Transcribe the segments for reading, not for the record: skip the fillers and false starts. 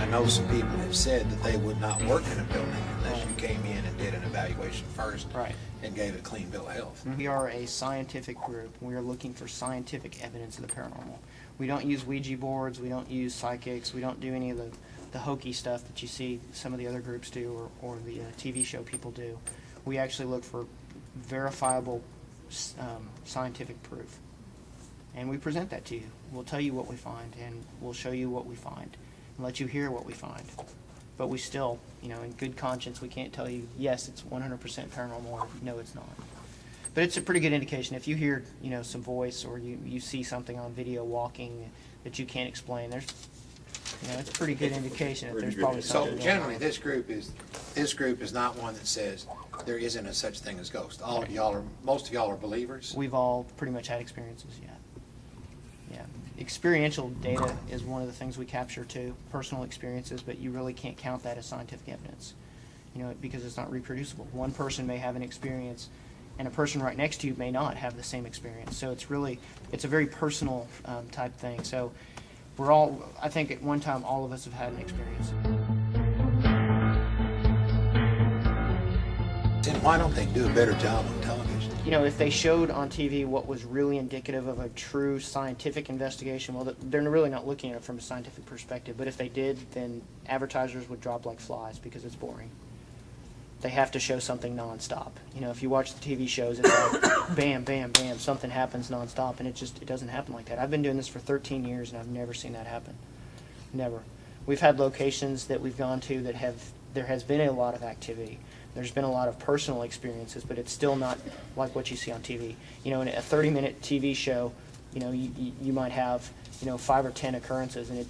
I know some people have said that they would not work in a building unless you came in and did an evaluation first and gave a clean bill of health. We are a scientific group. We are looking for scientific evidence of the paranormal. We don't use Ouija boards, we don't use psychics, we don't do any of the hokey stuff that you see some of the other groups do or the TV show people do. We actually look for verifiable scientific proof. And we present that to you. We'll tell you what we find, and we'll show you what we find, and let you hear what we find. But we still, in good conscience, we can't tell you, yes, it's 100% paranormal, or no, it's not. But it's a pretty good indication. If you hear, some voice, or you see something on video walking that you can't explain, there's, it's a pretty good indication that there's probably something. So generally, this group is not one that says there isn't a such thing as ghosts. Most of y'all are believers. We've all pretty much had experiences, yeah. Experiential data is one of the things we capture too, personal experiences, but you really can't count that as scientific evidence, because it's not reproducible. One person may have an experience, and a person right next to you may not have the same experience. So it's a very personal type thing. So I think at one time all of us have had an experience. Then why don't they do a better job on television? If they showed on TV what was really indicative of a true scientific investigation, well, they're really not looking at it from a scientific perspective. But if they did, then advertisers would drop like flies because it's boring. They have to show something nonstop. If you watch the TV shows, it's like bam, bam, bam, something happens nonstop, and it doesn't happen like that. I've been doing this for 13 years, and I've never seen that happen. Never. We've had locations that we've gone to that there has been a lot of activity. There's been a lot of personal experiences, but it's still not like what you see on TV. In a 30-minute TV show, you might have 5 or 10 occurrences, and it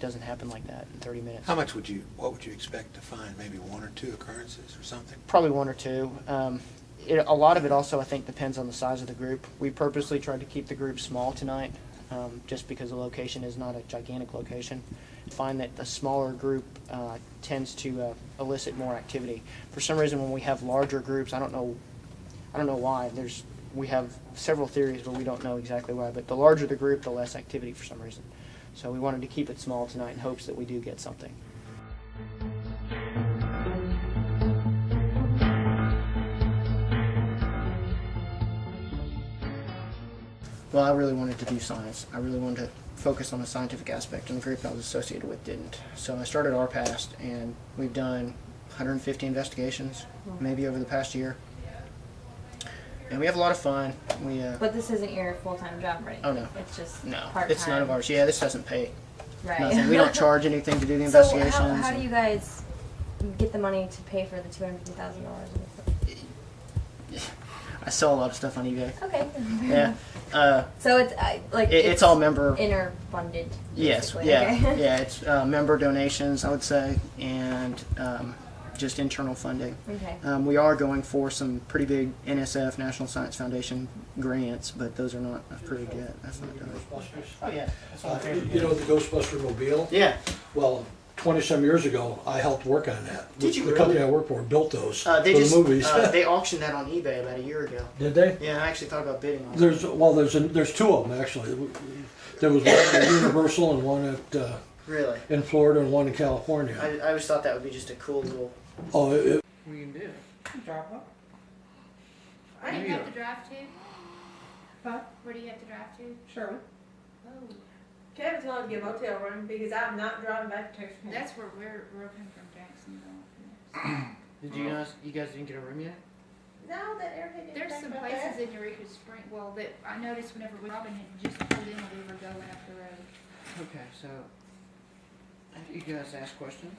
doesn't happen like that in 30 minutes. What would you expect to find? Maybe 1 or 2 occurrences or something? Probably 1 or 2. A lot of it also, I think, depends on the size of the group. We purposely tried to keep the group small tonight, just because the location is not a gigantic location. Find that the smaller group tends to elicit more activity. For some reason, when we have larger groups, I don't know why. We have several theories, but we don't know exactly why. But the larger the group, the less activity for some reason. So we wanted to keep it small tonight in hopes that we do get something. Well, I really wanted to do science. I really wanted to focus on the scientific aspect, and the group I was associated with didn't. So I started ARPAST, and we've done 150 investigations, maybe over the past year. And we have a lot of fun. But this isn't your full-time job, right? Oh, no. It's just no, part-time. It's none of ours. Yeah, this doesn't pay. Right. Nothing. We don't charge anything to do the investigations. So how do you guys get the money to pay for the $250,000? I sell a lot of stuff on eBay. Okay. Yeah. So it's it's all member inter-funded. Yes. Yeah. Okay. Yeah. It's member donations, I would say, and just internal funding. Okay. We are going for some pretty big NSF, National Science Foundation grants, but those are not approved yet. That's not done. Oh yeah. That's my favorite. The Ghostbuster Mobile? Yeah. Well, 20-some years ago, I helped work on that. Did you The really? company I work for built those for They the just movies. they auctioned that on eBay about a year ago. Did they? Yeah, I actually thought about bidding on it. There's 2 of them actually. There was one at Universal and one at Really? in Florida and one in California. I always thought that would be just a cool little. Oh, What you can do? Drop up. Where do you have to drive to? Huh? Where do you have to drive to? Sherman. Oh, Kevin's going to get a motel room because I'm not driving back to Texas. that's where we're coming from, Jacksonville. Did you guys didn't get a room yet? No, that everything. There's some places in Eureka Spring. Well, that I noticed whenever Robin had just pulled in when we were going up the road. Okay, so you guys ask questions.